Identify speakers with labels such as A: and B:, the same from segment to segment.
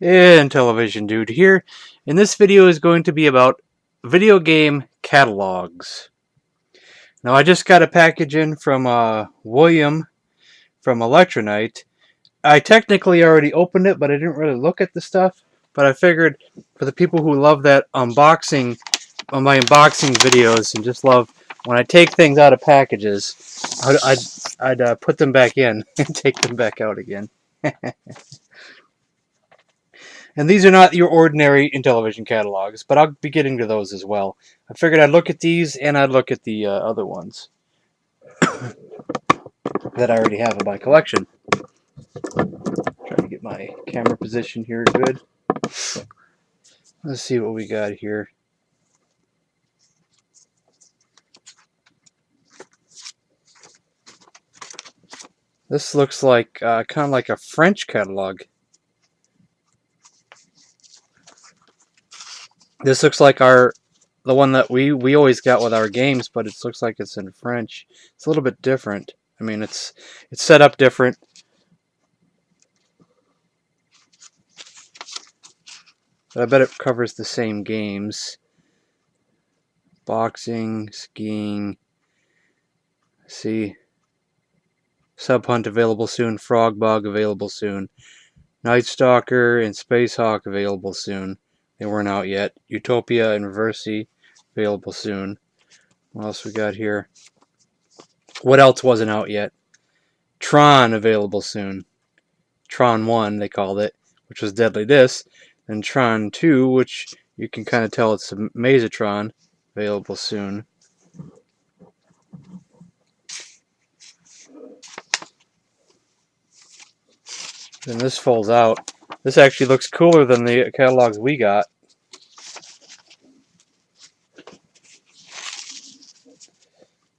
A: Intellivision Dude here, and this video is going to be about video game catalogs. Now, I just got a package in from William from Electronite. I technically already opened it, but I didn't really look at the stuff. But I figured for the people who love that unboxing, my unboxing videos, and just love when I take things out of packages, I'd put them back in and take them back out again. And these are not your ordinary Intellivision catalogs, but I'll be getting to those as well. I figured I'd look at these and I'd look at the other ones that I already have in my collection. Try to get my camera position here good. Let's see what we got here. This looks like kind of like a French catalog. This looks like the one that we always got with our games, but it looks like it's in French. It's a little bit different. I mean, it's set up different. But I bet it covers the same games. Boxing, skiing. See. Sub Hunt available soon. Frog Bug available soon. Night Stalker and Space Hawk available soon. They weren't out yet. Utopia and Reversi available soon. What else we got here? What else wasn't out yet? Tron available soon. Tron 1 they called it, which was Deadly Disc. And Tron 2, which you can kind of tell it's a Mazatron, available soon. Then this folds out. This actually looks cooler than the catalogs we got.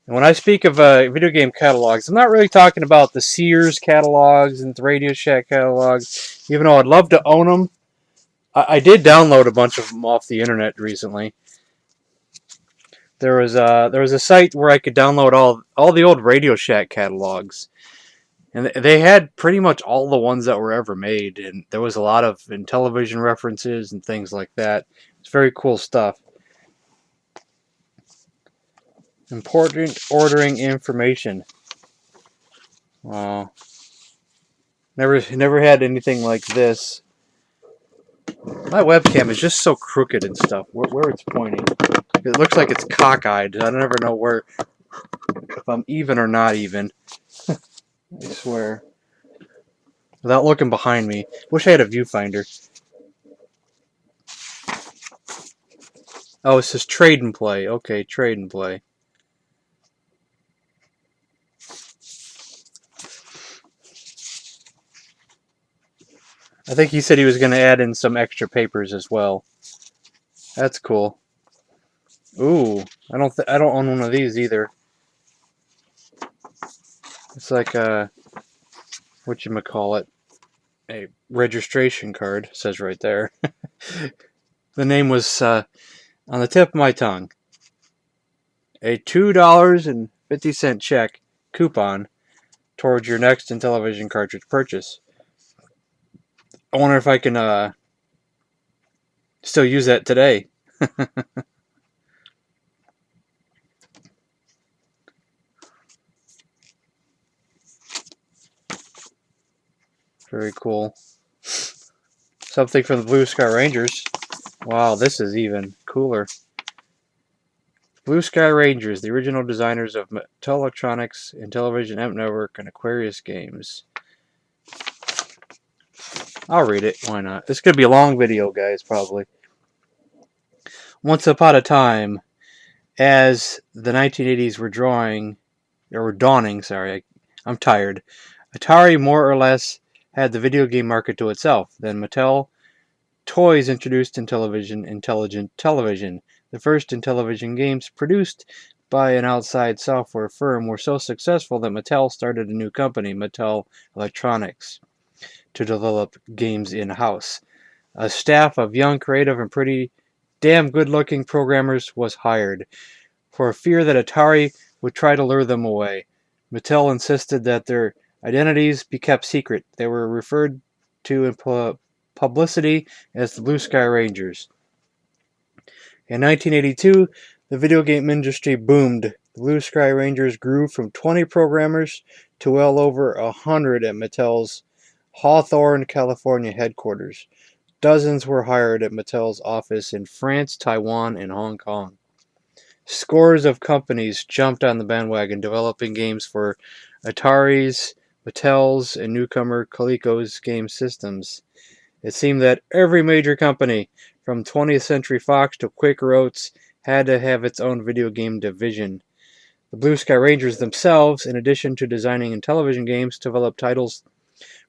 A: And when I speak of video game catalogs, I'm not really talking about the Sears catalogs and the Radio Shack catalogs, even though I'd love to own them. I did download a bunch of them off the internet recently. There was a site where I could download all the old Radio Shack catalogs, and they had pretty much all the ones that were ever made, and there was a lot of Intellivision references and things like that. It's very cool stuff. Important ordering information. Wow. Never had anything like this. My webcam is just so crooked and stuff. Where it's pointing, it looks like it's cockeyed. I never know if I'm even or not even. I swear. Without looking behind me. Wish I had a viewfinder. Oh, it says trade and play. Okay, trade and play. I think he said he was going to add in some extra papers as well. That's cool. Ooh, I don't own one of these either. It's like whatchamacallit, a registration card, says right there. The name was on the tip of my tongue. A $2.50 check coupon towards your next Intellivision cartridge purchase. I wonder if I can still use that today. Very cool. Something from the Blue Sky Rangers. Wow, this is even cooler. Blue Sky Rangers, the original designers of Mattel Electronics, Intellivision, Amp Network, and Aquarius games. I'll read it. Why not? This could be a long video, guys, probably. Once upon a time, as the 1980s were dawning, sorry, I'm tired. Atari more or less had the video game market to itself. Then Mattel Toys introduced Intellivision Intelligent Television. The first Intellivision games produced by an outside software firm were so successful that Mattel started a new company, Mattel Electronics, to develop games in-house. A staff of young, creative, and pretty damn good-looking programmers was hired. For fear that Atari would try to lure them away, Mattel insisted that their identities be kept secret. They were referred to publicity as the Blue Sky Rangers. In 1982, the video game industry boomed. The Blue Sky Rangers grew from 20 programmers to well over 100 at Mattel's Hawthorne, California headquarters. Dozens were hired at Mattel's office in France, Taiwan, and Hong Kong. Scores of companies jumped on the bandwagon, developing games for Atari's, Mattel's, and newcomer Coleco's game systems. It seemed that every major company, from 20th Century Fox to Quaker Oats, had to have its own video game division. The Blue Sky Rangers themselves, in addition to designing Intellivision games, developed titles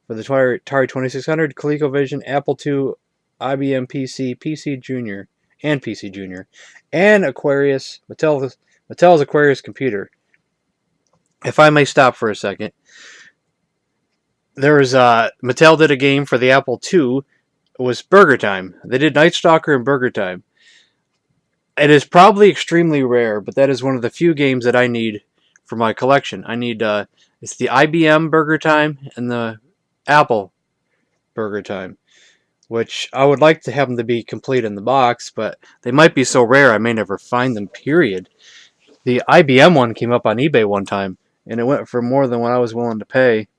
A: for the Atari 2600, ColecoVision, Apple II, IBM PC, PC Junior, and Aquarius, Mattel's Aquarius computer. If I may stop for a second, there was Mattel did a game for the Apple II. It was Burger Time. They did Night Stalker and Burger Time. It is probably extremely rare, but that is one of the few games that I need for my collection. I need it's the IBM Burger Time and the Apple Burger Time, which I would like to have them to be complete in the box, but they might be so rare I may never find them, period. The IBM one came up on eBay one time, and it went for more than what I was willing to pay.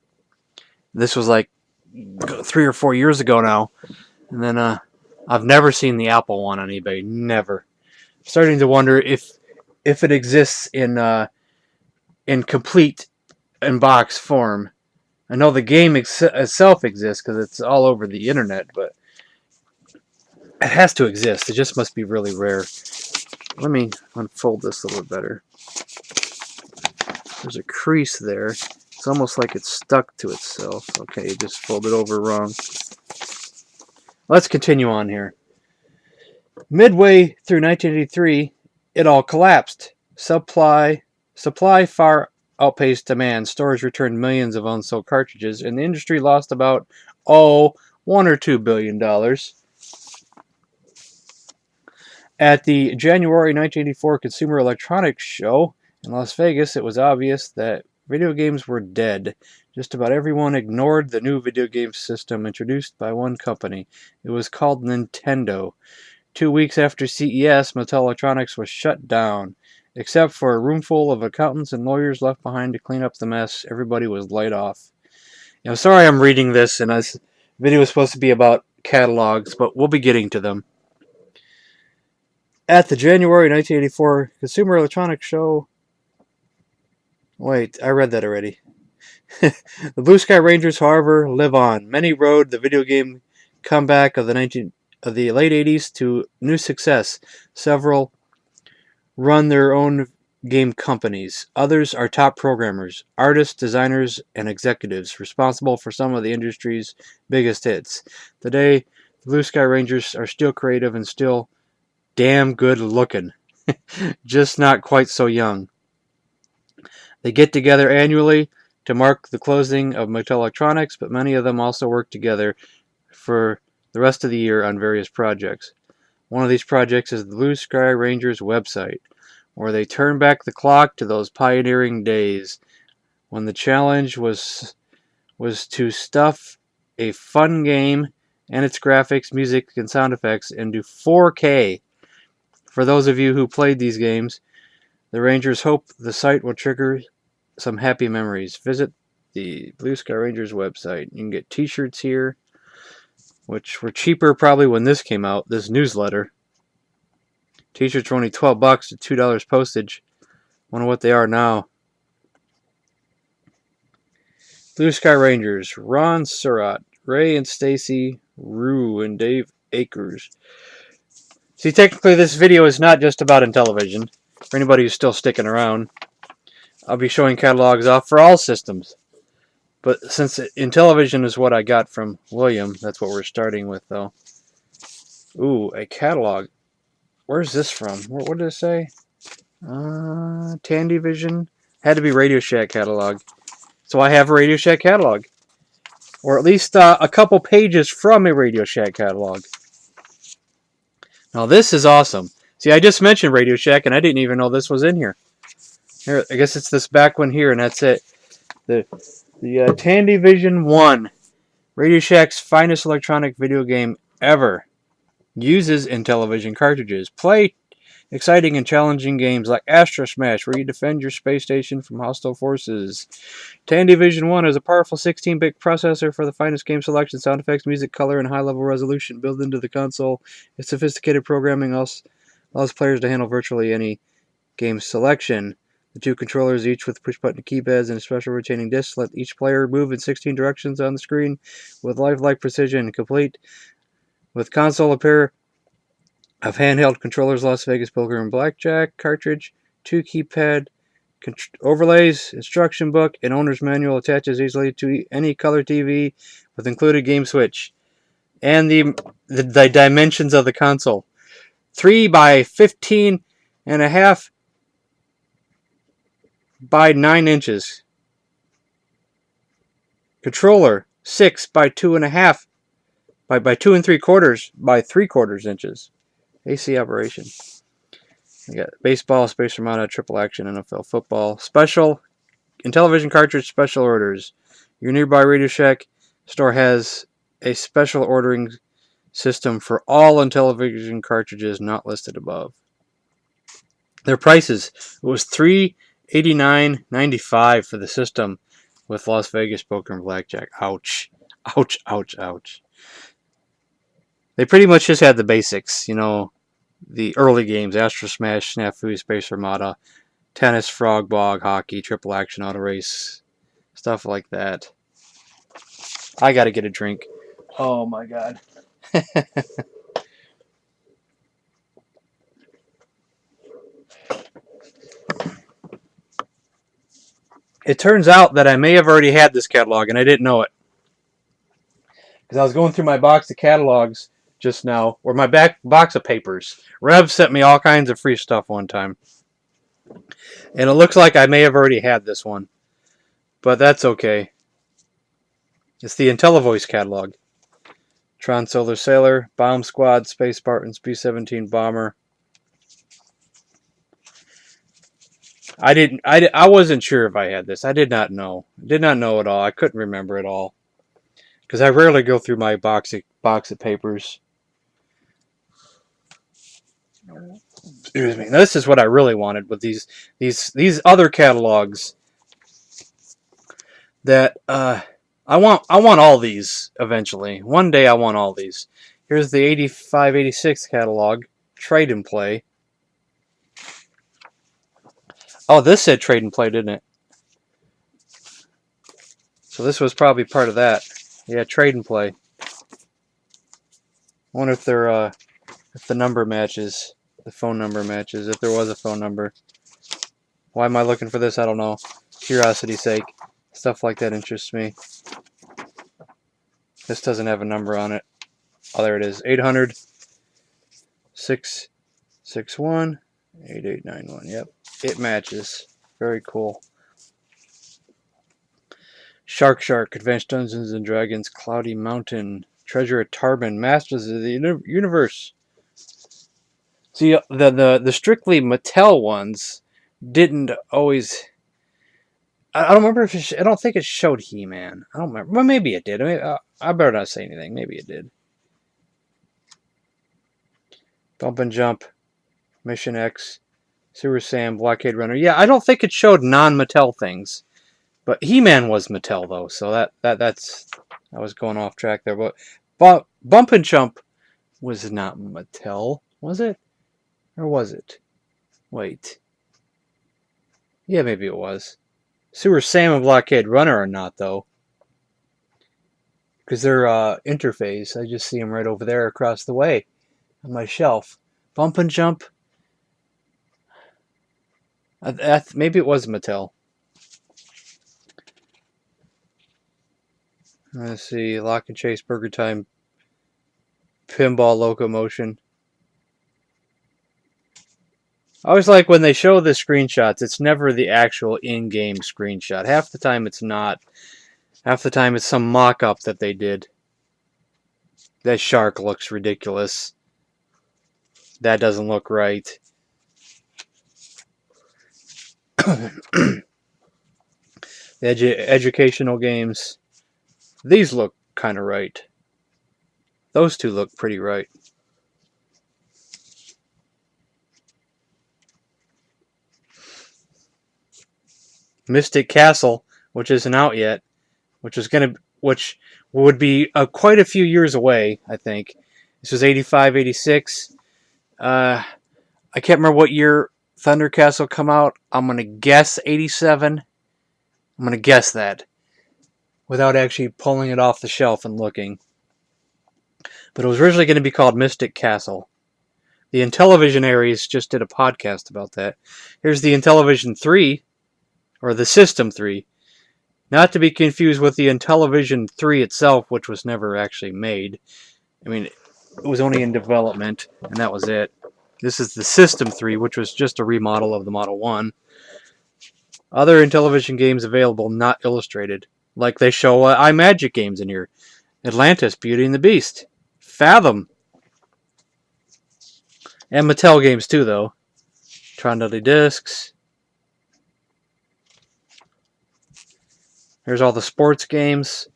A: This was like 3 or 4 years ago now. And then I've never seen the Apple one on eBay. Never. Starting to wonder if it exists in complete in-box form. I know the game itself exists because it's all over the internet, but it has to exist. It just must be really rare. Let me unfold this a little bit better. There's a crease there. It's almost like it's stuck to itself. Okay, it just folded over wrong. Let's continue on here. Midway through 1983, it all collapsed. Supply far outpaced demand. Stores returned millions of unsold cartridges, and the industry lost about $1 or $2 billion. At the January 1984 Consumer Electronics Show in Las Vegas, it was obvious that video games were dead. Just about everyone ignored the new video game system introduced by one company. It was called Nintendo. 2 weeks after CES, Mattel Electronics was shut down. Except for a room full of accountants and lawyers left behind to clean up the mess, everybody was laid off. Sorry I'm reading this, and this video is supposed to be about catalogs, but we'll be getting to them. At the January 1984 Consumer Electronics Show... Wait, I read that already. The Blue Sky Rangers, however, live on. Many rode the video game comeback of the late 80s to new success. Several run their own game companies. Others are top programmers, artists, designers, and executives responsible for some of the industry's biggest hits. Today, the Blue Sky Rangers are still creative and still damn good looking. Just not quite so young. They get together annually to mark the closing of Mattel Electronics, but many of them also work together for the rest of the year on various projects. One of these projects is the Blue Sky Rangers website, where they turn back the clock to those pioneering days when the challenge was to stuff a fun game and its graphics, music, and sound effects into 4K. For those of you who played these games, the Rangers hope the site will trigger some happy memories. Visit the Blue Sky Rangers website. You can get t-shirts here, which were cheaper probably when this came out, this newsletter. T-shirts were only $12 to $2 postage. Wonder what they are now. Blue Sky Rangers, Ron Surratt, Ray and Stacy Rue, and Dave Akers. See, technically this video is not just about Intellivision. For anybody who's still sticking around, I'll be showing catalogs off for all systems. But since Intellivision is what I got from William, that's what we're starting with, though. Ooh, a catalog. Where's this from? What did it say? Tandyvision. Had to be Radio Shack catalog. So I have a Radio Shack catalog. Or at least a couple pages from a Radio Shack catalog. Now this is awesome. See, I just mentioned Radio Shack, and I didn't even know this was in here. Here, I guess it's this back one here, and that's it. The Tandyvision 1. Radio Shack's finest electronic video game ever uses Intellivision cartridges. Play exciting and challenging games like Astro Smash, where you defend your space station from hostile forces. Intellivision 1 is a powerful 16-bit processor for the finest game selection, sound effects, music, color, and high-level resolution built into the console. Its sophisticated programming allows players to handle virtually any game selection. The two controllers, each with push-button keypads and a special rotating disc, let each player move in 16 directions on the screen with lifelike precision, complete with console a pair of handheld controllers, Las Vegas Poker and Blackjack cartridge, 2 keypad overlays, instruction book, and owner's manual attaches easily to any color TV with included game switch. And the dimensions of the console: 3 by 15 and a half by 9 inches. Controller 6 by 2.5 by 2 3/4 by 3/4 inches. AC operation. We got baseball, Space Armada, Triple Action, NFL football. Special Intellivision cartridge special orders. Your nearby Radio Shack store has a special ordering system for all Intellivision cartridges not listed above. Their prices: it was $389.95 for the system with Las Vegas Poker and Blackjack. Ouch. Ouch, ouch, ouch. They pretty much just had the basics, you know, the early games: Astro Smash, Snafu, Space Armada, tennis, frog, bog, hockey, triple action, auto race, stuff like that. I gotta get a drink. Oh my god. It turns out that I may have already had this catalog and I didn't know it. Because I was going through my box of catalogs just now, or my back box of papers. Rev sent me all kinds of free stuff one time. And it looks like I may have already had this one. But that's okay. It's the Intellivoice catalog. Tron Solar Sailor, Bomb Squad, Space Spartans, B-17 Bomber. I wasn't sure if I had this. I did not know. Did not know at all. I couldn't remember at all. Because I rarely go through my box of papers. Excuse me. Now, this is what I really wanted with these other catalogs. That I want all these eventually. One day I want all these. Here's the 85-86 catalog. Trade and Play. Oh, this said Trade and Play, didn't it? So this was probably part of that. Yeah, Trade and Play. I wonder if they're if the number matches, the phone number matches, if there was a phone number. Why am I looking for this? I don't know. Curiosity's sake. Stuff like that interests me. This doesn't have a number on it. Oh, there it is. 800-661-8891. Yep. It matches. Very cool. Shark, Advanced Dungeons and Dragons, Cloudy Mountain, Treasure of Tarbin, Masters of the Universe. See, the strictly Mattel ones didn't always. I don't remember if I don't think it showed He-Man. I don't remember. Well, maybe it did. I better not say anything. Maybe it did. Bump and Jump, Mission X, Sewer Sam, Blockade Runner. Yeah, I don't think it showed non-Mattel things. But He-Man was Mattel though, so that's I was going off track there. But Bump and Jump was not Mattel, was it? Or was it? Wait. Yeah, maybe it was. Sewer Sam and Blockade Runner are not though, because they're interface. I just see them right over there across the way on my shelf. Bump and Jump. Maybe it was Mattel. Let's see. Lock and Chase, Burger Time, Pinball Locomotion. I always like when they show the screenshots, it's never the actual in-game screenshot. Half the time it's not. Half the time it's some mock-up that they did. That shark looks ridiculous. That doesn't look right. The educational games. These look kind of right. Those two look pretty right. Mystic Castle, which isn't out yet, which would be quite a few years away, I think. This was 85, 86. I can't remember what year Thunder Castle come out. I'm going to guess 87. I'm going to guess that without actually pulling it off the shelf and looking. But it was originally going to be called Mystic Castle. The Intellivision Aries just did a podcast about that. Here's the Intellivision 3, or the System 3. Not to be confused with the Intellivision 3 itself, which was never actually made. I mean, it was only in development, and that was it. This is the System 3, which was just a remodel of the Model 1. Other Intellivision games available, not illustrated. Like they show iMagic games in here. Atlantis, Beauty and the Beast. Fathom. And Mattel games too, though. Tron Dudley Discs. Here's all the sports games.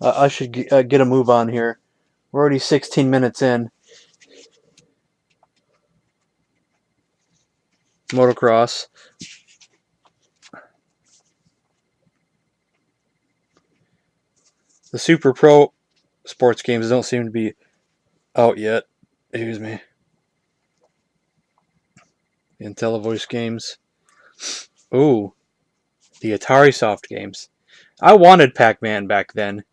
A: I should get a move on here. We're already 16 minutes in. Motocross. The Super Pro sports games don't seem to be out yet. Excuse me. The Intellivoice games. Ooh. The Atari Soft games. I wanted Pac-Man back then.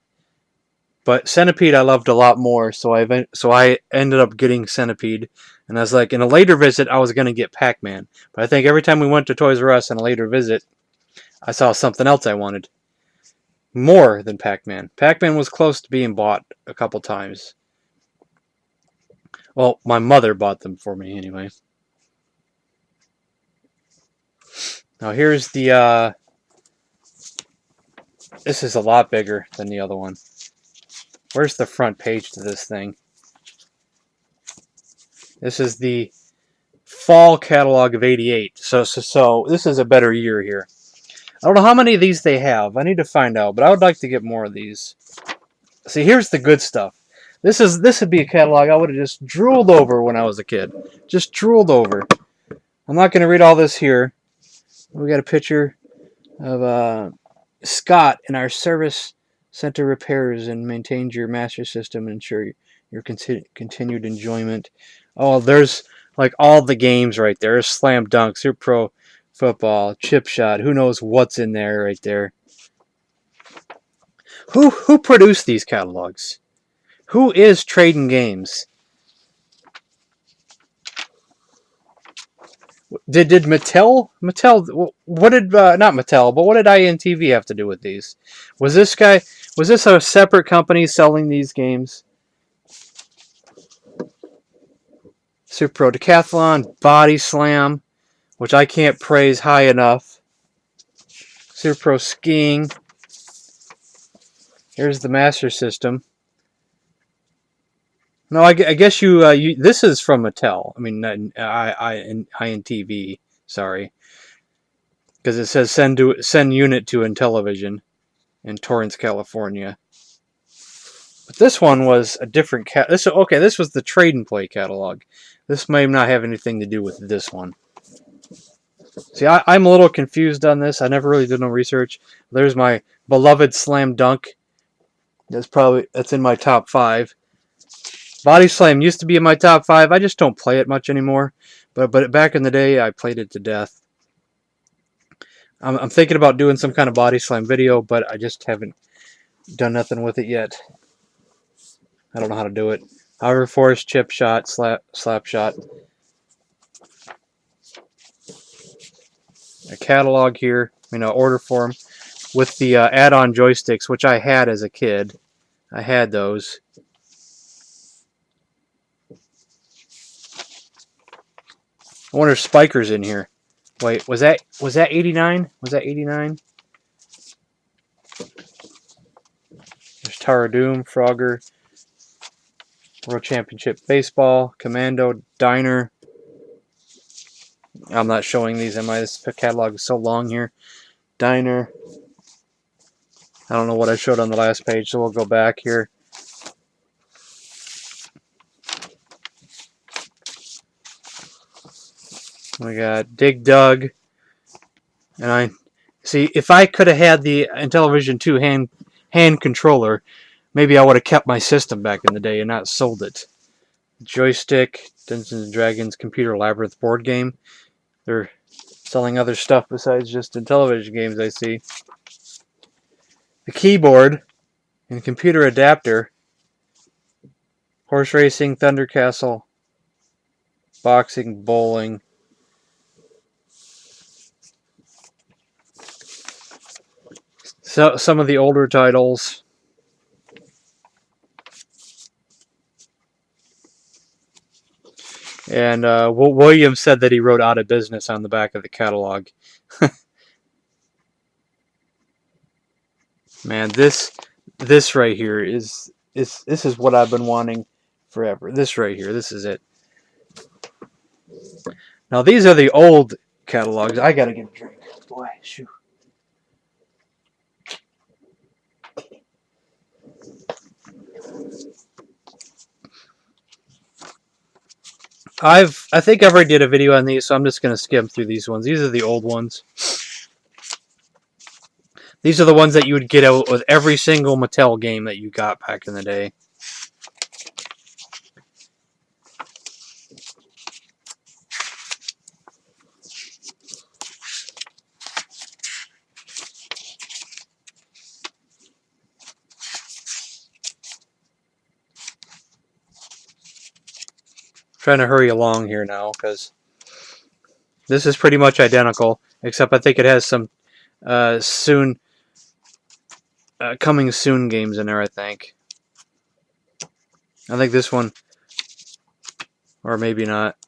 A: But Centipede I loved a lot more, so I ended up getting Centipede. And I was like, in a later visit, I was going to get Pac-Man. But I think every time we went to Toys R Us in a later visit, I saw something else I wanted. More than Pac-Man. Pac-Man was close to being bought a couple times. Well, my mother bought them for me anyway. Now here's the, this is a lot bigger than the other one. Where's the front page to this thing? This is the fall catalog of 88. So this is a better year here. I don't know how many of these they have. I need to find out, but I would like to get more of these. See, here's the good stuff. This would be a catalog I would have just drooled over when I was a kid. Just drooled over. I'm not going to read all this here. We got a picture of Scott in our service center repairs and maintains your master system and ensure your continued enjoyment. Oh, there's like all the games right there. Slam Dunk, Super Pro Football, Chip Shot. Who knows what's in there right there? Who produced these catalogs? Who is Trading Games? Did Mattel? What did not Mattel? But what did INTV have to do with these? Was this a separate company selling these games? Super Pro Decathlon, Body Slam, which I can't praise high enough. Super Pro Skiing. Here's the Master System. No, I guess you this is from Mattel. I mean, INTV. Sorry, because it says send unit to Intellivision in Torrance, California. But this one was a different This was the Trade and Play catalog. This may not have anything to do with this one. See, I'm a little confused on this. I never really did no research. There's my beloved Slam Dunk. That's in my top 5. Body Slam used to be in my top 5. I just don't play it much anymore. But back in the day, I played it to death. I'm thinking about doing some kind of Body Slam video, but I just haven't done nothing with it yet. I don't know how to do it. However, Force, Chip Shot, Slap Shot. A catalog here, order form with the add-on joysticks, which I had as a kid. I had those. I wonder if Spiker's in here. Wait, was that 89? Was that 89? There's Tower of Doom, Frogger, World Championship Baseball, Commando, Diner. I'm not showing these, am I? This catalog is so long here. Diner. I don't know what I showed on the last page, so we'll go back here. We got Dig Dug. And I see, if I could have had the Intellivision 2 hand controller, maybe I would have kept my system back in the day and not sold it. Joystick, Dungeons & Dragons Computer Labyrinth board game. They're selling other stuff besides just Intellivision games, I see. The keyboard and computer adapter. Horse racing, Thunder Castle, boxing, bowling. So some of the older titles. And William said that he wrote "out of business" on the back of the catalog. Man, this right here is this is what I've been wanting forever. This right here, this is it. Now these are the old catalogs. I gotta get a drink. Boy, shoot. I think I've already did a video on these, so I'm just gonna skim through these ones. These are the old ones. These are the ones that you would get out with every single Mattel game that you got back in the day. Trying to hurry along here now because this is pretty much identical, except I think it has some coming soon games in there. I think this one, or maybe not.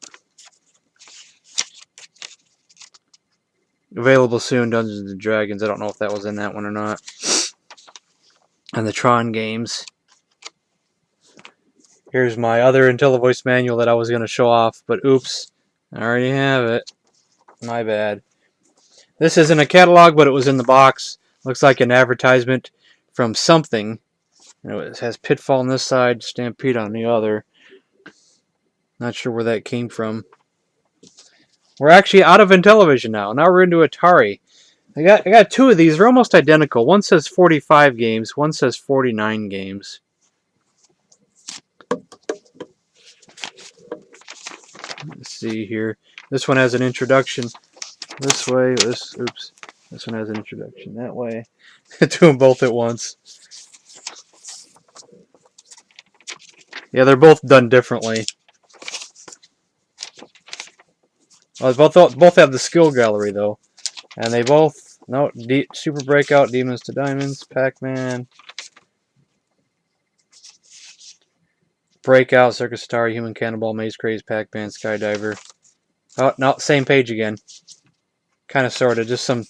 A: Available soon, Dungeons & Dragons. I don't know if that was in that one or not. And the Tron games. Here's my other Intellivoice manual that I was going to show off, but oops, I already have it. My bad. This isn't a catalog, but it was in the box. Looks like an advertisement from something. It has Pitfall on this side, Stampede on the other. Not sure where that came from. We're actually out of Intellivision now. Now we're into Atari. I got two of these. They're almost identical. One says 45 games. One says 49 games. Let's see here. This one has an introduction this way. This one has an introduction that way. Do them both at once. Yeah, they're both done differently. Well, both have the skill gallery though, and they both Super Breakout, Demons to Diamonds, Pac-Man, Breakout, Circus Star, Human Cannonball, Maze Craze, Pac-Man, Skydiver. Oh, no, same page again. Kind of, sort of, just some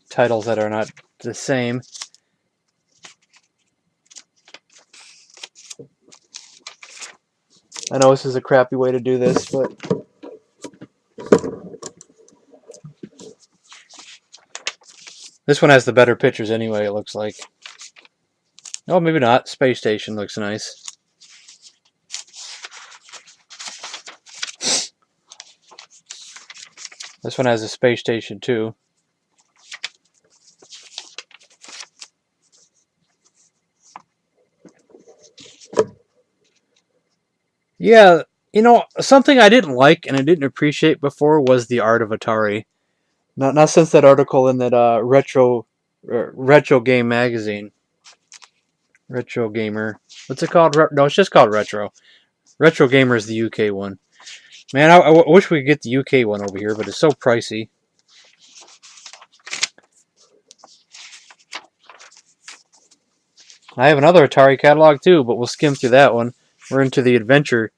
A: titles that are not the same. I know this is a crappy way to do this, but this one has the better pictures anyway, it looks like. Oh, maybe not. Space Station looks nice. This one has a Space Station too. Yeah, you know, something I didn't like and I didn't appreciate before was the art of Atari. Not since that article in that retro game magazine. Retro Gamer. What's it called? No, it's just called Retro. Retro Gamer is the UK one. Man, I wish we could get the UK one over here, but it's so pricey. I have another Atari catalog too, but we'll skim through that one. We're into the adventure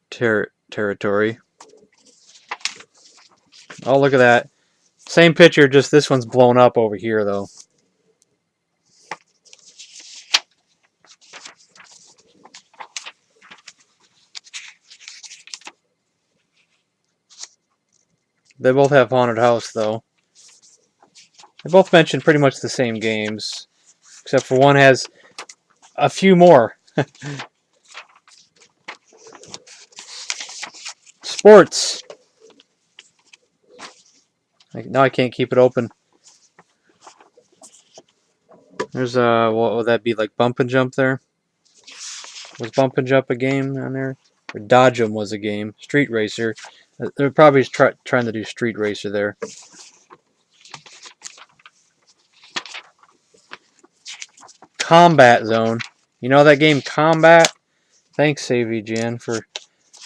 A: territory. Oh, look at that. Same picture, just this one's blown up over here, though. They both have Haunted House, though. They both mention pretty much the same games. except for one has a few more. Sports. Now I can't keep it open. There's what would that be, like Bump and Jump there? Was Bump and Jump a game on there? Or Dodge 'em was a game. Street Racer. They're probably trying to do Street Racer there. Combat Zone. You know that game Combat? Thanks, AVGN, for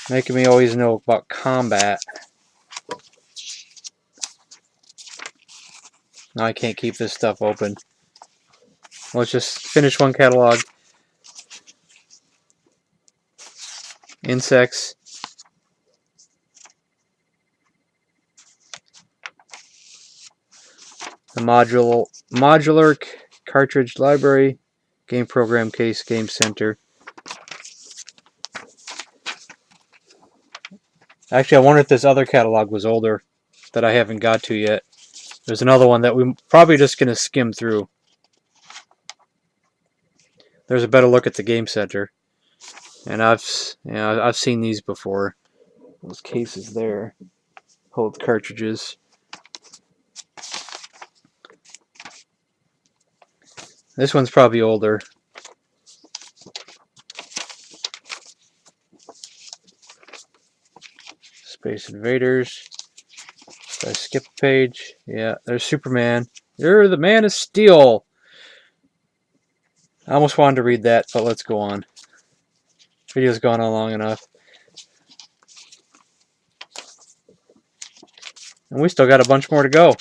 A: making me always know about Combat. Now I can't keep this stuff open. Let's just finish one catalog. Insects. The modular cartridge library. Game program case. Game center. Actually, I wonder if this other catalog was older that I haven't got to yet. There's another one that we're probably just going to skim through. There's a better look at the game center. And I've seen these before. Those cases there hold cartridges. This one's probably older. Space Invaders. If I skip a page, yeah, there's Superman. You're the Man of Steel. I almost wanted to read that, but let's go on. Video's gone on long enough. And we still got a bunch more to go.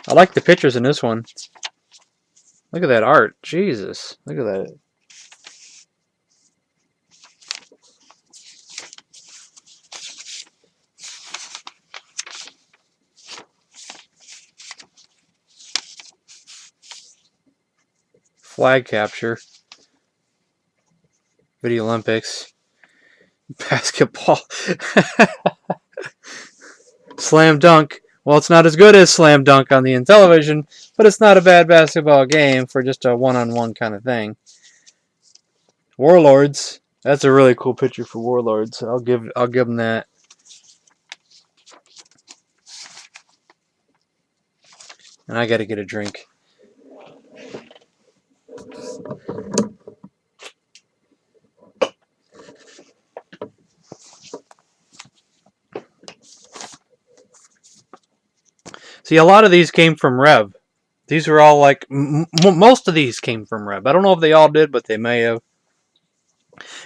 A: I like the pictures in this one. Look at that art. Jesus. Look at that. Flag capture. Video Olympics. Basketball. Slam dunk. Well, it's not as good as Slam Dunk on the Intellivision, but it's not a bad basketball game for just a one-on-one kind of thing. Warlords. That's a really cool picture for Warlords. I'll give them that. And I got to get a drink. See, a lot of these came from Rev. These were all like, most of these came from Rev. I don't know if they all did, but they may have.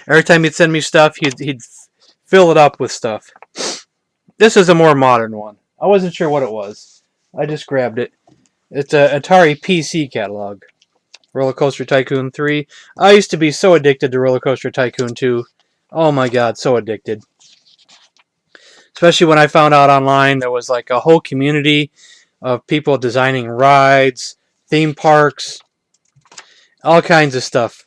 A: Every time he'd send me stuff, he'd fill it up with stuff. This is a more modern one. I wasn't sure what it was. I just grabbed it. It's an Atari PC catalog. Roller Coaster Tycoon 3. I used to be so addicted to Roller Coaster Tycoon 2. Oh my god, so addicted. Especially when I found out online there was like a whole community of people designing rides, theme parks, all kinds of stuff.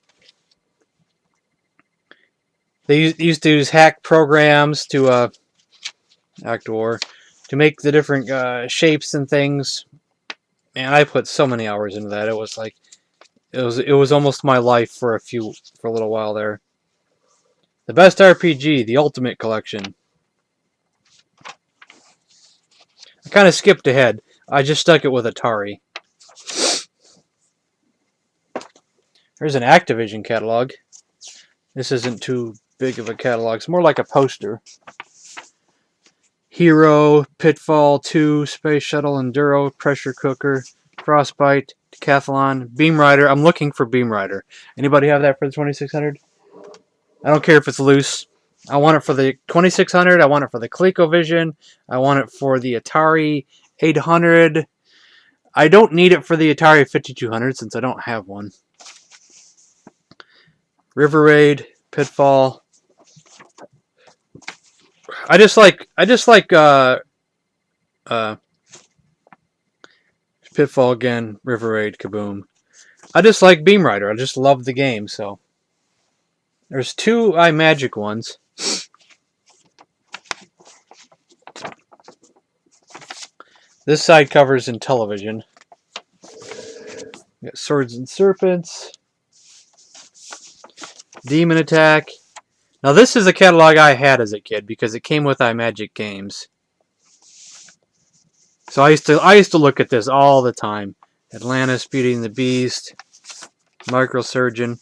A: They used to use hack programs to to make the different shapes and things. Man, I put so many hours into that. It was like it was almost my life for a little while there. The best RPG, the Ultimate Collection. I kind of skipped ahead. I just stuck it with Atari. There's an Activision catalog. This isn't too big of a catalog. It's more like a poster. Hero, Pitfall 2, Space Shuttle Enduro, Pressure Cooker, Frostbite, Decathlon, Beam Rider. I'm looking for Beam Rider. Anybody have that for the 2600? I don't care if it's loose. I want it for the 2600. I want it for the ColecoVision. I want it for the Atari 800. I don't need it for the Atari 5200 since I don't have one. River Raid, Pitfall. I just like Pitfall again, River Raid, Kaboom. I just like Beam Rider. I just love the game, so. There's two iMagic ones. This side covers Intellivision. We got Swords and Serpents, Demon Attack. Now this is a catalog I had as a kid because it came with iMagic games. So I used to look at this all the time. Atlantis, Beauty and the Beast, Microsurgeon.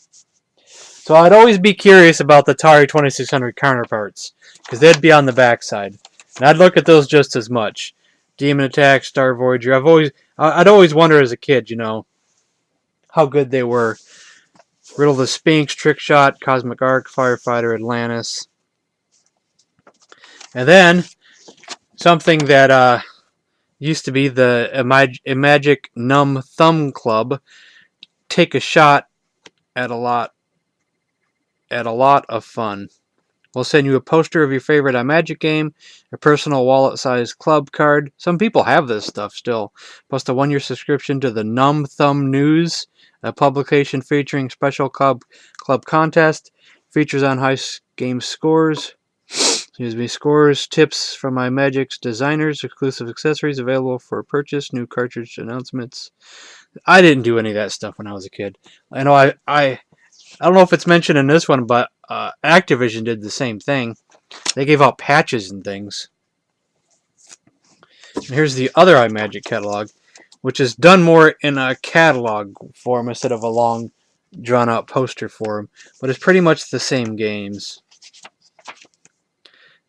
A: So I'd always be curious about the Atari 2600 counterparts because they'd be on the backside, and I'd look at those just as much. Demon Attack, Star Voyager. I'd always wonder as a kid, you know, how good they were. Riddle the Sphinx, Trick Shot, Cosmic Arc, Firefighter, Atlantis. And then, something that used to be the Imagic Numb Thumb Club. Take a shot at a lot of fun. We'll send you a poster of your favorite iMagic game, a personal wallet-sized club card. Some people have this stuff still. Plus a one-year subscription to the Numb Thumb News, a publication featuring special club contest, features on high game scores, scores, tips from iMagic's designers, exclusive accessories available for purchase, new cartridge announcements. I didn't do any of that stuff when I was a kid. I know I don't know if it's mentioned in this one, but Activision did the same thing. They gave out patches and things. And here's the other iMagic catalog, which is done more in a catalog form instead of a long, drawn-out poster form, but it's pretty much the same games.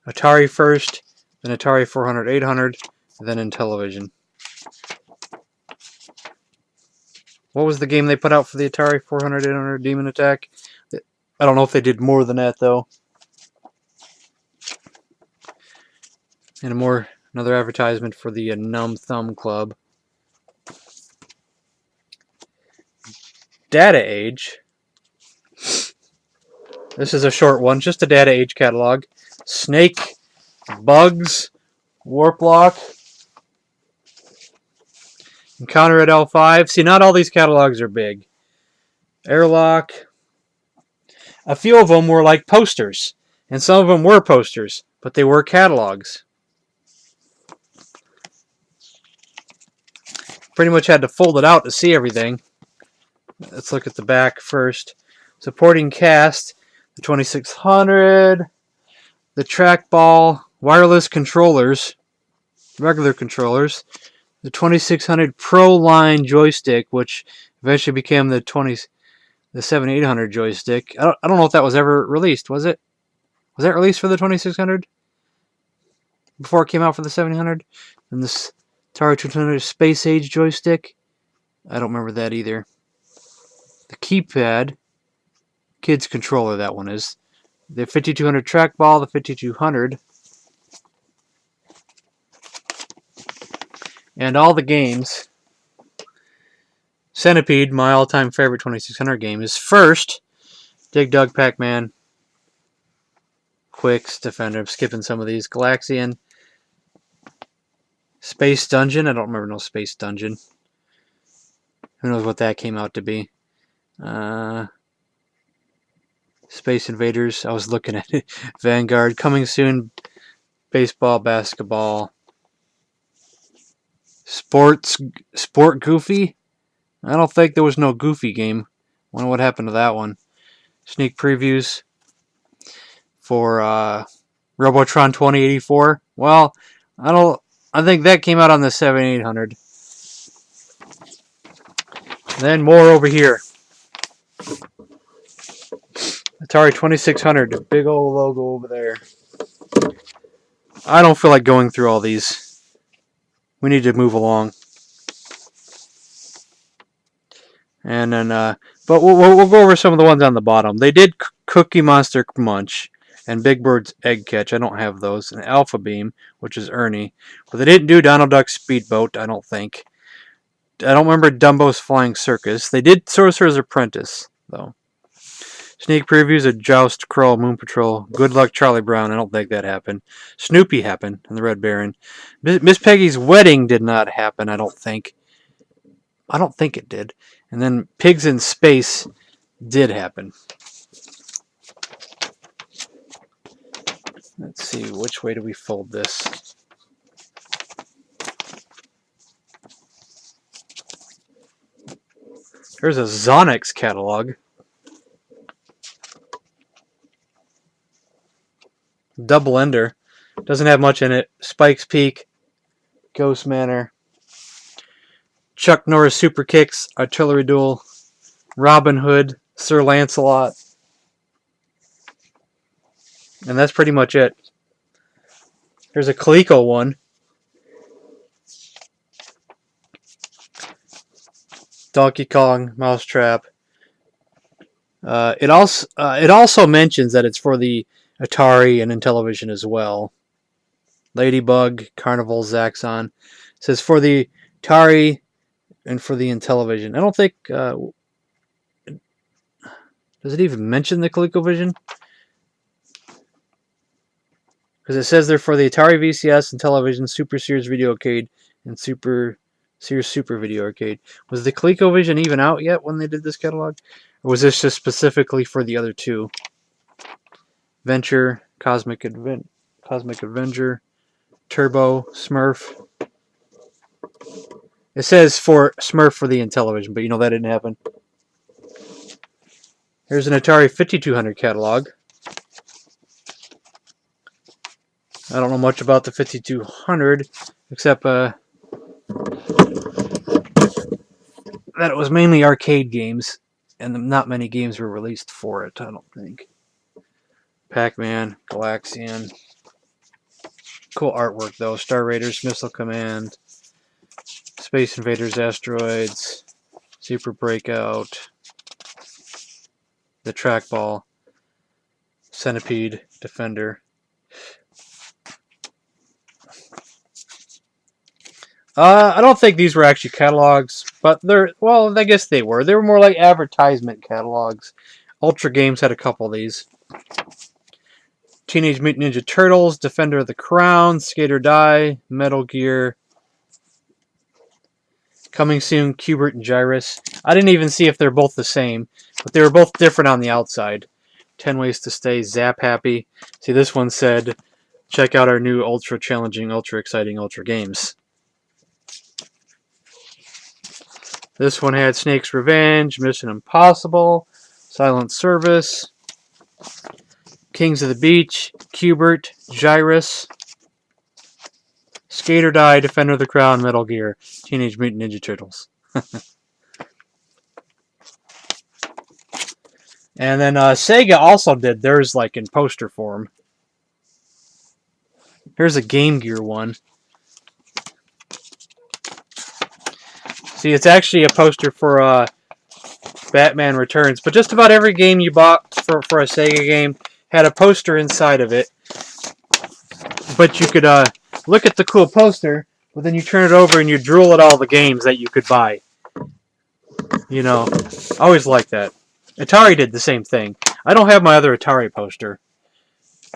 A: Atari first, then Atari 400, 800, then Intellivision. What was the game they put out for the Atari 400, 800 Demon Attack? I don't know if they did more than that, though. And another advertisement for the Numb Thumb Club. Data Age. This is a short one, just a Data Age catalog. Snake, Bugs, Warp Lock, Encounter at L5. See, not all these catalogs are big. Airlock. A few of them were like posters, and some of them were posters, but they were catalogs. Pretty much had to fold it out to see everything. Let's look at the back first. Supporting cast, the 2600, the trackball, wireless controllers, regular controllers, the 2600 Pro Line joystick, which eventually became the 7800 joystick. I don't know if that was ever released, was it? Was that released for the 2600? Before it came out for the 700? And this Atari 200 Space Age joystick? I don't remember that either. The keypad, kids controller, that one is. The 5200 trackball, the 5200. And all the games. Centipede, my all-time favorite 2600 game, is first. Dig Dug, Pac-Man, Quicks, Defender. I'm skipping some of these. Galaxian, Space Dungeon. I don't remember no Space Dungeon. Who knows what that came out to be. Space Invaders. I was looking at it. Vanguard. Coming soon. Baseball, basketball. Sport Goofy. I don't think there was no Goofy game. Wonder what happened to that one. Sneak previews for Robotron 2084. Well, I think that came out on the 7800. Then more over here. Atari 2600, the big old logo over there. I don't feel like going through all these. We need to move along. And then, but we'll go over some of the ones on the bottom. They did Cookie Monster Munch and Big Bird's Egg Catch. I don't have those. And Alpha Beam, which is Ernie. But they didn't do Donald Duck's Speedboat, I don't think. I don't remember Dumbo's Flying Circus. They did Sorcerer's Apprentice, though. Sneak previews of Joust, Kroll, Moon Patrol, Good Luck Charlie Brown. I don't think that happened. Snoopy happened, and the Red Baron. Miss Peggy's Wedding did not happen, I don't think. I don't think it did. And then Pigs in Space did happen. Let's see, which way do we fold this? There's a Zonix catalog. Double Ender. Doesn't have much in it. Spike's Peak. Ghost Manor. Chuck Norris Super Kicks. Artillery Duel. Robin Hood. Sir Lancelot. And that's pretty much it. There's a Coleco one. Donkey Kong, Mousetrap. It also mentions that it's for the Atari and Intellivision as well. Ladybug, Carnival, Zaxxon. It says for the Atari and for the Intellivision. I don't think... does it even mention the ColecoVision? Because it says they're for the Atari VCS, Intellivision, Super Sears Video Arcade, and Super Sears Super Video Arcade. Was the ColecoVision even out yet when they did this catalog? Or was this just specifically for the other two? Venture, Cosmic Avenger, Turbo, Smurf. It says for Smurf for the Intellivision, but you know that didn't happen. Here's an Atari 5200 catalog. I don't know much about the 5200, except that it was mainly arcade games, and not many games were released for it, I don't think. Pac-Man, Galaxian. Cool artwork, though. Star Raiders, Missile Command, Space Invaders, Asteroids, Super Breakout, the Trackball, Centipede, Defender. I don't think these were actually catalogs, but well, I guess they were. They were more like advertisement catalogs. Ultra Games had a couple of these. Teenage Mutant Ninja Turtles, Defender of the Crown, Skate or Die, Metal Gear. Coming soon, Q*bert and Gyrus. I didn't even see if they're both the same, but they were both different on the outside. 10 Ways to Stay, Zap Happy. See, this one said, check out our new ultra challenging, ultra exciting, ultra games. This one had Snake's Revenge, Mission Impossible, Silent Service, Kings of the Beach, Q*bert, Gyrus, Skate or Die, Defender of the Crown, Metal Gear, Teenage Mutant Ninja Turtles. And then Sega also did theirs like in poster form. Here's a Game Gear one. See, it's actually a poster for Batman Returns, but just about every game you bought for a Sega game had a poster inside of it. But you could look at the cool poster, but then you turn it over and you drool at all the games that you could buy. You know, I always liked that. Atari did the same thing. I don't have my other Atari poster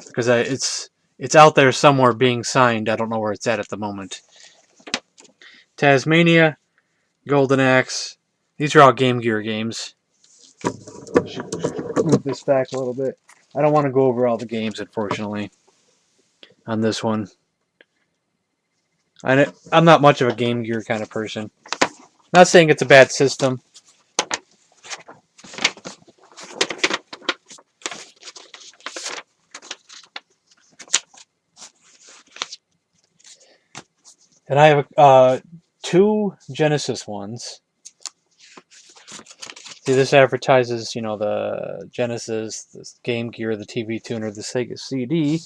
A: because it's out there somewhere being signed. I don't know where it's at the moment. Tasmania, Golden Axe. These are all Game Gear games. Move this back a little bit. I don't want to go over all the games, unfortunately, on this one. I'm not much of a Game Gear kind of person. Not saying it's a bad system. And I have two Genesis ones. See, this advertises, you know, the Genesis, the Game Gear, the TV Tuner, the Sega CD.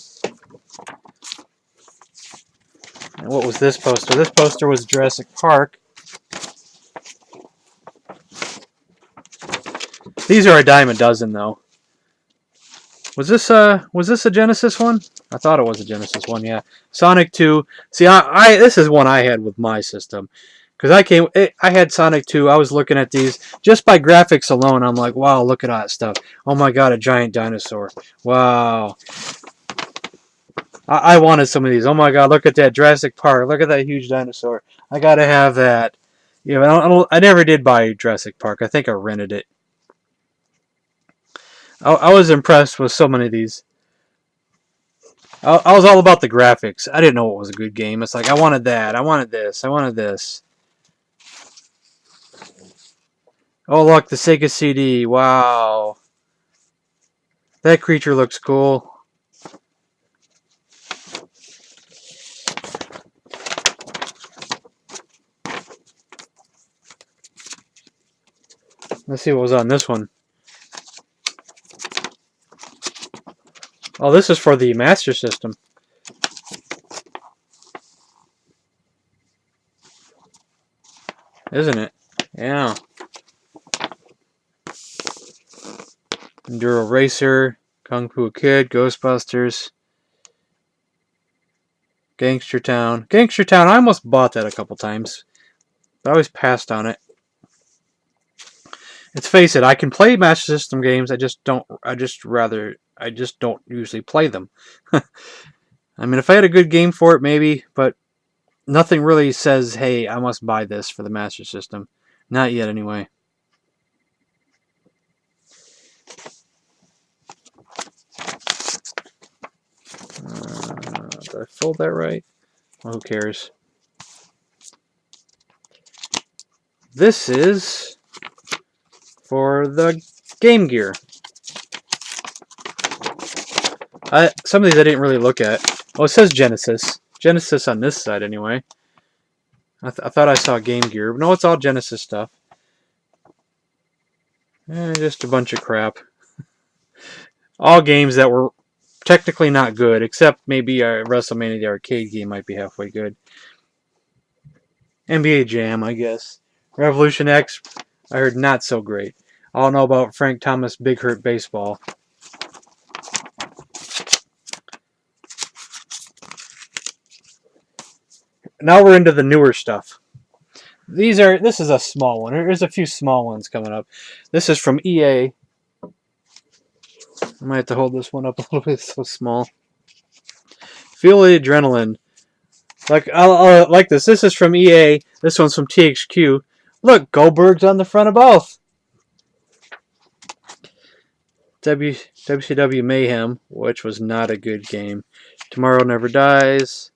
A: And what was this poster? This poster was Jurassic Park. These are a dime a dozen, though. Was this a Genesis one? I thought it was a Genesis one, yeah. Sonic 2. See, this is one I had with my system. Because I had Sonic 2. I was looking at these. Just by graphics alone, I'm like, wow, look at all that stuff. Oh my god, a giant dinosaur. Wow. I wanted some of these. Oh my god, look at that Jurassic Park. Look at that huge dinosaur. I gotta have that. You know, I never did buy Jurassic Park. I think I rented it. I was impressed with so many of these. I was all about the graphics. I didn't know what was a good game. It's like, I wanted that. I wanted this. I wanted this. Oh, look, the Sega CD. Wow. That creature looks cool. Let's see what was on this one. Oh, this is for the Master System. Isn't it? Yeah. Enduro Racer, Kung Fu Kid, Ghostbusters, Gangster Town. Gangster Town, I almost bought that a couple times, but I always passed on it. Let's face it, I can play Master System games, I just don't usually play them. I mean, if I had a good game for it, maybe, but nothing really says, hey, I must buy this for the Master System. Not yet, anyway. Did I fold that right? Well, who cares? This is for the Game Gear. Some of these I didn't really look at. Oh, it says Genesis. Genesis on this side, anyway. I thought I saw Game Gear. No, it's all Genesis stuff. Just a bunch of crap. All games that were technically not good, except maybe WrestleMania the arcade game might be halfway good. NBA Jam, I guess. Revolution X, I heard not so great. I don't know about Frank Thomas Big Hurt Baseball. Now we're into the newer stuff. This is a small one. There's a few small ones coming up. This is from EA. I might have to hold this one up a little bit. It's so small. Feel the adrenaline. I like this. This is from EA. This one's from THQ. Look, Goldberg's on the front of both. WCW Mayhem, which was not a good game. Tomorrow Never Dies.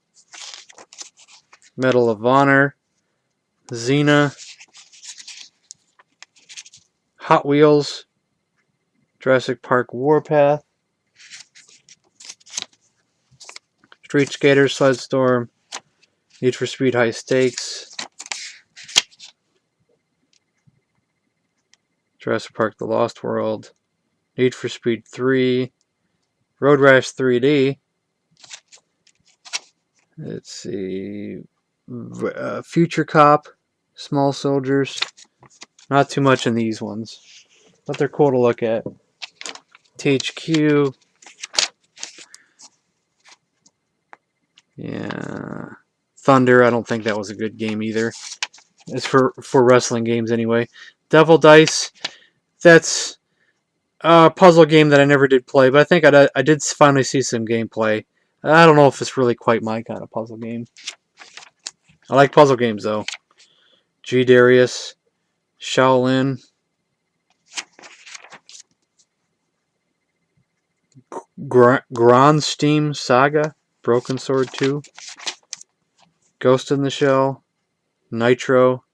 A: Medal of Honor. Xena. Hot Wheels. Jurassic Park Warpath. Street Skater, Sled Storm. Need for Speed High Stakes. Jurassic Park The Lost World. Need for Speed 3. Road Rash 3D. Let's see. Future Cop. Small Soldiers. Not too much in these ones, but they're cool to look at. THQ. Yeah. Thunder, I don't think that was a good game either. It's for wrestling games anyway. Devil Dice. That's a puzzle game that I never did play, but I think I did finally see some gameplay. I don't know if it's really quite my kind of puzzle game. I like puzzle games, though. G. Darius. Shaolin. Grandsteam Saga. Broken Sword 2. Ghost in the Shell. Nitro.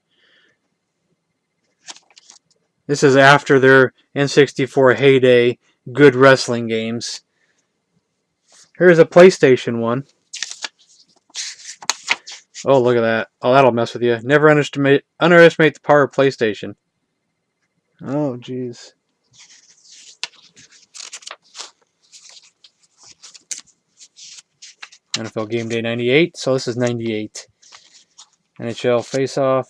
A: This is after their N64 heyday good wrestling games. Here's a PlayStation one. Oh, look at that. Oh, that'll mess with you. Never underestimate the power of PlayStation. Oh, jeez. NFL Game Day 98. So this is 98. NHL Face Off.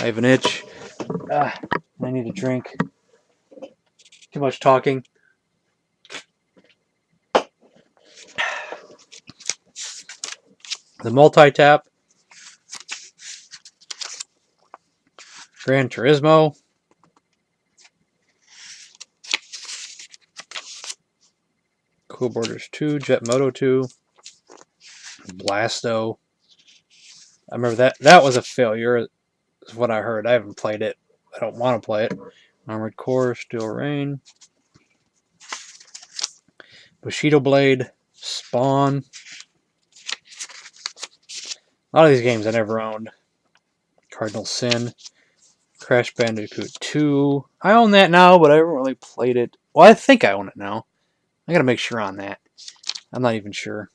A: I have an itch. I need a drink. Too much talking. The Multi-Tap. Gran Turismo. Cool Borders 2. Jet Moto 2. Blasto. I remember that was a failure, is what I heard. I haven't played it. I don't want to play it. Armored Core, Steel Rain. Bushido Blade. Spawn. A lot of these games I never owned. Cardinal Sin. Crash Bandicoot 2. I own that now, but I haven't really played it. Well, I think I own it now. I gotta make sure on that. I'm not even sure.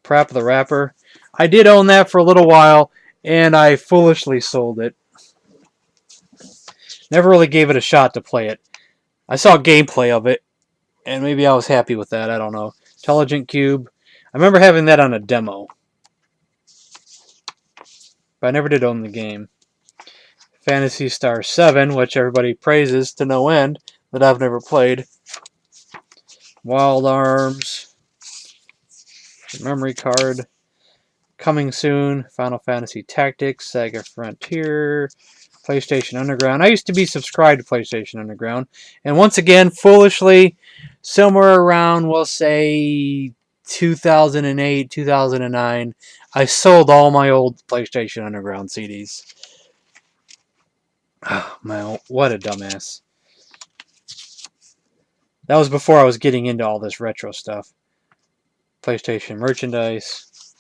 A: Parappa the Rapper. I did own that for a little while, and I foolishly sold it. Never really gave it a shot to play it. I saw gameplay of it, and maybe I was happy with that. I don't know. Intelligent Cube. I remember having that on a demo, but I never did own the game. Phantasy Star 7, which everybody praises to no end, that I've never played. Wild Arms. Memory card. Coming soon. Final Fantasy Tactics. Sega Frontier. PlayStation Underground. I used to be subscribed to PlayStation Underground. And once again, foolishly, somewhere around, we'll say, 2008, 2009, I sold all my old PlayStation Underground CDs. Oh, man, what a dumbass. That was before I was getting into all this retro stuff. PlayStation merchandise.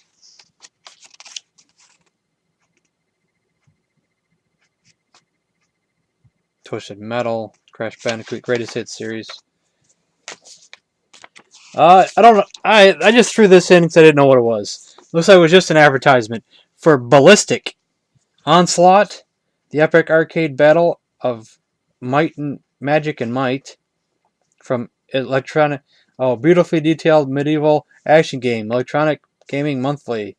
A: Twisted Metal. Crash Bandicoot Greatest Hits series. I don't know. I just threw this in because I didn't know what it was. Looks like it was just an advertisement for Ballistic Onslaught, the epic arcade battle of Magic and Might from Electronic. Oh, beautifully detailed medieval action game, Electronic Gaming Monthly,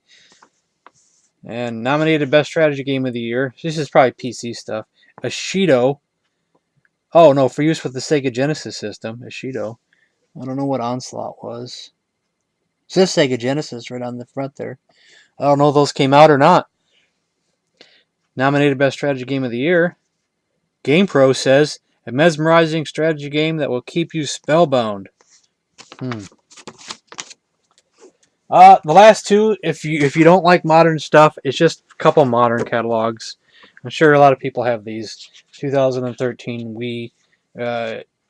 A: and nominated Best Strategy Game of the Year. This is probably PC stuff. Ashido. Oh no, for use with the Sega Genesis system. Ashido. I don't know what Onslaught was. It says Sega Genesis right on the front there. I don't know if those came out or not. Nominated Best Strategy Game of the Year. GamePro says, a mesmerizing strategy game that will keep you spellbound. The last two, if you don't like modern stuff, it's just a couple modern catalogs. I'm sure a lot of people have these. 2013 Wii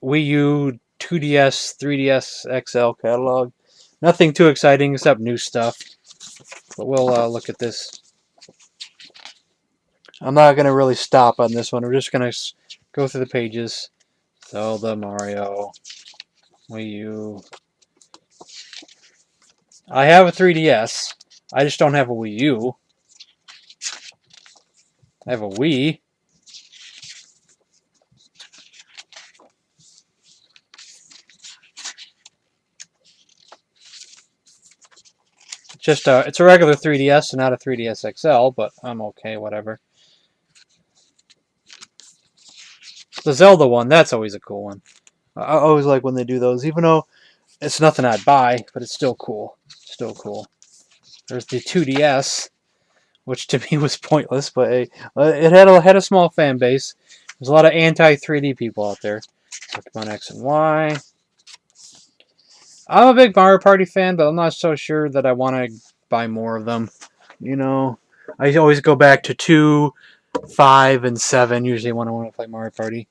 A: U, 2DS, 3DS XL catalog. Nothing too exciting except new stuff. But we'll look at this. I'm not going to really stop on this one. We're just going to go through the pages. Zelda, Mario, Wii U. I have a 3DS. I just don't have a Wii U. I have a Wii. It's a regular 3DS and not a 3DS XL, but I'm okay, whatever. The Zelda one, that's always a cool one. I always like when they do those, even though it's nothing I'd buy, but it's still cool. Still cool. There's the 2DS, which to me was pointless, but hey, it had a small fan base. There's a lot of anti-3D people out there. Pokemon X and Y. I'm a big Mario Party fan, but I'm not so sure that I want to buy more of them. You know, I always go back to 2, 5, and 7, usually when I want to play Mario Party.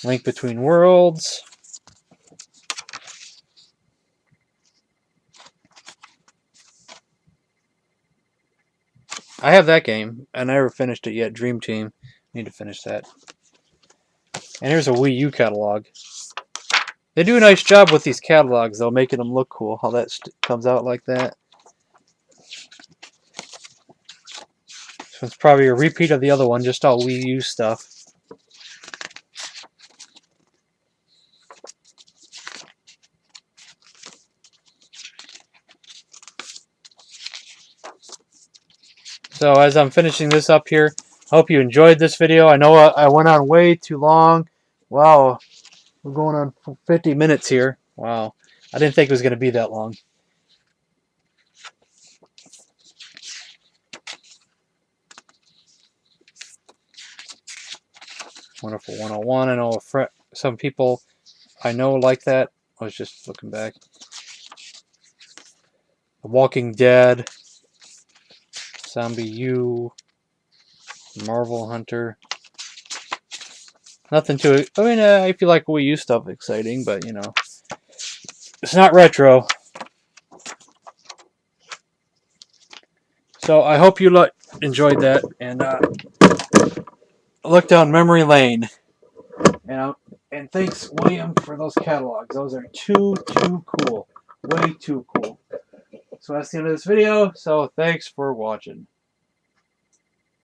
A: Link Between Worlds. I have that game. I never finished it yet. Dream Team. Need to finish that. And here's a Wii U catalog. They do a nice job with these catalogs, though, making them look cool. How that comes out like that. So it's probably a repeat of the other one, just all Wii U stuff. So as I'm finishing this up here, hope you enjoyed this video. I know I went on way too long. Wow, we're going on 50 minutes here. Wow, I didn't think it was going to be that long. Wonderful 101. I know some people I know like that. I was just looking back. The Walking Dead. Zombie U. Marvel Hunter. Nothing to it. I mean, if you like Wii U stuff, exciting, but you know, it's not retro. So I hope you enjoyed that, and look down memory lane. And thanks, William, for those catalogs. Those are too cool. Way too cool. So that's the end of this video. So thanks for watching.